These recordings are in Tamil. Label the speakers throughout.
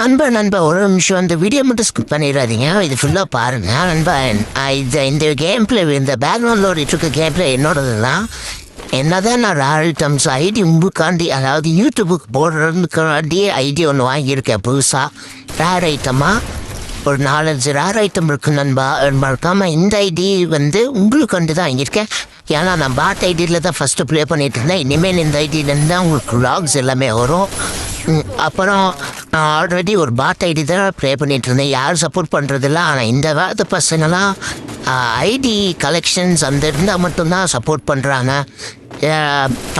Speaker 1: நண்பா ஒரு நிமிஷம் அந்த வீடியோ மட்டும் ஸ்கிப் பண்ணிடாதீங்க. இது ஃபுல்லாக பாருங்க நண்பா. இந்த கேம் பிளே, இந்த பேக்ரவுண்டில் ஓடிட்டுருக்க கேம் பிளே என்னோடது தான். என்னதான் நான் ரேர் ஐட்டம்ஸ் ஐடி உங்களுக்காண்டி, அதாவது யூடியூபுக்கு போடுறதுக்காண்டி ஐடி ஒன்று வாங்கியிருக்கேன் புதுசாக. ரேர் ஐட்டமாக ஒரு 4-5 ரேர் ஐட்டம் இருக்குது நண்பா. மறக்காமல் இந்த ஐடி உங்களுக்கு தான் வாங்கியிருக்கேன். ஏன்னா நான் பாட் ஐடியில் தான் ஃபஸ்ட்டு ப்ளே பண்ணிகிட்டு இருந்தேன். இனிமேல் இந்த ஐடியிலேருந்து தான் உங்களுக்கு வ்ளாக்ஸ் எல்லாமே வரும். அப்புறம் நான் ஆல்ரெடி ஒரு பாட் ஐடி தான் ப்ளே பண்ணிகிட்டு இருந்தேன். யாரும் சப்போர்ட் பண்ணுறதில்ல. ஆனால் இந்த வாரத்து பசங்களாம் ஐடி கலெக்ஷன்ஸ் இருந்தால் மட்டும்தான் சப்போர்ட் பண்ணுறாங்க.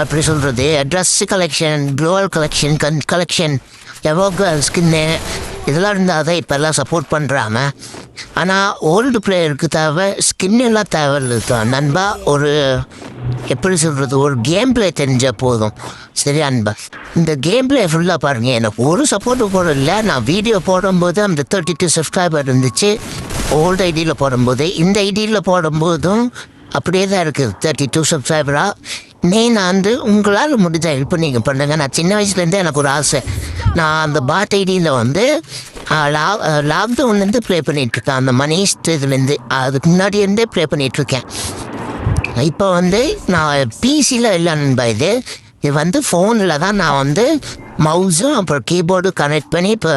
Speaker 1: அப்படி சொல்கிறது, dress collection, global collection, collection, எவோக ஸ்கின்னு இதெல்லாம் இருந்தால் தான் இப்போல்லாம் சப்போர்ட் பண்ணுறாங்க. ஆனால் ஓல்டு பிளேயருக்கு தேவை ஸ்கின் எல்லாம் தேவை தான் நண்பா. ஒரு எப்படி சொல்கிறது, ஒரு கேம் பிளே தெரிஞ்சால் போதும். சரி நண்பா, இந்த கேம் பிளே ஃபுல்லாக பாருங்கள். எனக்கு ஒரு சப்போர்ட்டு கூட இல்லை. நான் வீடியோ போடும்போது அந்த 32 சப்ஸ்கிரைபர் இருந்துச்சு ஓல்டு ஐடியில் போடும்போது. இந்த ஐடியில் போடும்போதும் அப்படியே தான் இருக்குது 32 சப்ஸ்கிரைபராக. நான் உங்களால் முடிஞ்ச ஹெல்ப் நீங்கள் பண்ணுங்கள். நான் சின்ன வயசுலேருந்தே எனக்கு ஒரு ஆசை. நான் அந்த பாட் ஐடியில் லாக்டவுன்லேருந்து ப்ளே பண்ணிகிட்ருக்கேன். அந்த மணிஷ் இதுலேருந்து அதுக்கு முன்னாடியிருந்தே ப்ளே பண்ணிகிட்ருக்கேன். இப்போ நான் பிசியில் இல்லை நண்பா. இது ஃபோனில் தான் நான் மவுஸும் அப்புறம் கீபோர்டும் கனெக்ட் பண்ணி இப்போ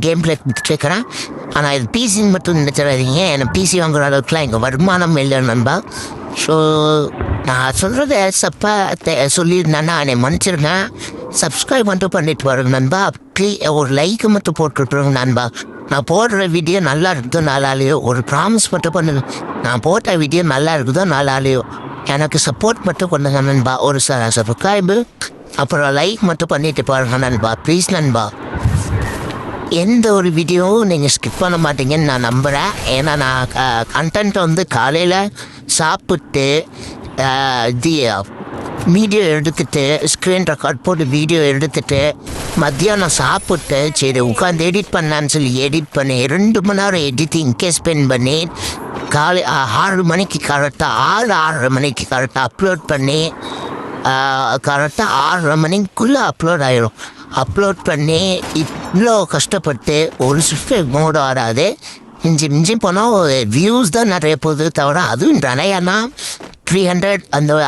Speaker 1: கேம் பிளே கொடுத்துட்ருக்கிறேன். ஆனால் இது பிசின்னு மட்டும் நினச்சிடாதீங்க. எனக்கு பிசி வாங்குற அளவுக்குலாம் எங்கள் வருமானம் இல்லை நண்பா. ஸோ நான் சொல்கிறத சொல்லியிருந்தேன்னா என்னை மன்னிச்சிருங்க. சப்ஸ்கிரைப் மட்டும் பண்ணிட்டு வருங்க நண்பா. ஒரு லைக்கு மட்டும் போட்டுட்ருங்க நண்பா. நான் போடுற வீடியோ நல்லா இருக்குதோ நாளாலேயோ ஒரு ப்ராமிஸ் மட்டும் பண்ணுங்க. நான் போட்ட வீடியோ நல்லா இருக்குதோ நாளாலேயோ எனக்கு சப்போர்ட் மட்டும் பண்ணுங்க நண்பா. ஒரு சப்ஸ்கிரைபு அப்புறம் லைக் மட்டும் பண்ணிட்டு பாருங்க நண்பா. ப்ளீஸ் நண்பா. எந்த ஒரு வீடியோவும் நீங்கள் ஸ்கிப் பண்ண மாட்டீங்கன்னு நான் நம்புகிறேன். ஏன்னா நான் கண்டென்ட்டை காலையில் சாப்பிட்டு வீடியோ எடுத்துகிட்டு ஸ்க்ரீன் ரெக்கார்ட் போட்டு வீடியோ எடுத்துகிட்டு மத்தியானம் சாப்பிட்டு சரி உட்காந்து எடிட் பண்ணலான்னு சொல்லி எடிட் பண்ணி 2 மணி நேரம் எடிட்டிங்க்கே ஸ்பெண்ட் பண்ணி காலை 6 மணிக்கு கரெக்டாக 6:30 மணிக்கு கரெக்டாக அப்லோட் பண்ணி கரெக்டாக 6:30 மணிக்குள்ளே அப்லோட் ஆகிடும். அப்லோட் பண்ணி இவ்வளோ கஷ்டப்பட்டு ஒரு சப்ஸ்கிரைப் மோடு வராது. மிஞ்சி போனால் வியூஸ் தான் நிறைய போகுது தவிர அதுவும் நிறையானா 300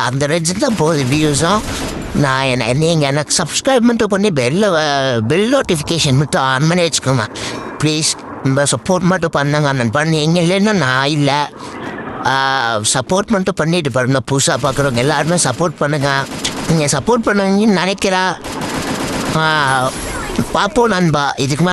Speaker 1: அந்த ரேஞ்சு தான் போகுது வியூஸும். நீங்கள் எனக்கு சப்ஸ்கிரைப் மட்டும் பண்ணி பெல் நோட்டிஃபிகேஷன் மட்டும் ஆன் பண்ணி வச்சுக்கோங்க ப்ளீஸ். நம்ம சப்போர்ட் மட்டும் பண்ணுங்க நண்பா. நீங்கள் இல்லைன்னா நான் இல்லை. சப்போர்ட் மட்டும் பண்ணிட்டு பாருங்க. புதுசாக பார்க்குறவங்க எல்லாருமே சப்போர்ட் பண்ணுங்கள். நீங்கள் சப்போர்ட் பண்ணுவீங்கன்னு நினைக்கிறா. பார்ப்போம் நண்பா. இதுக்கு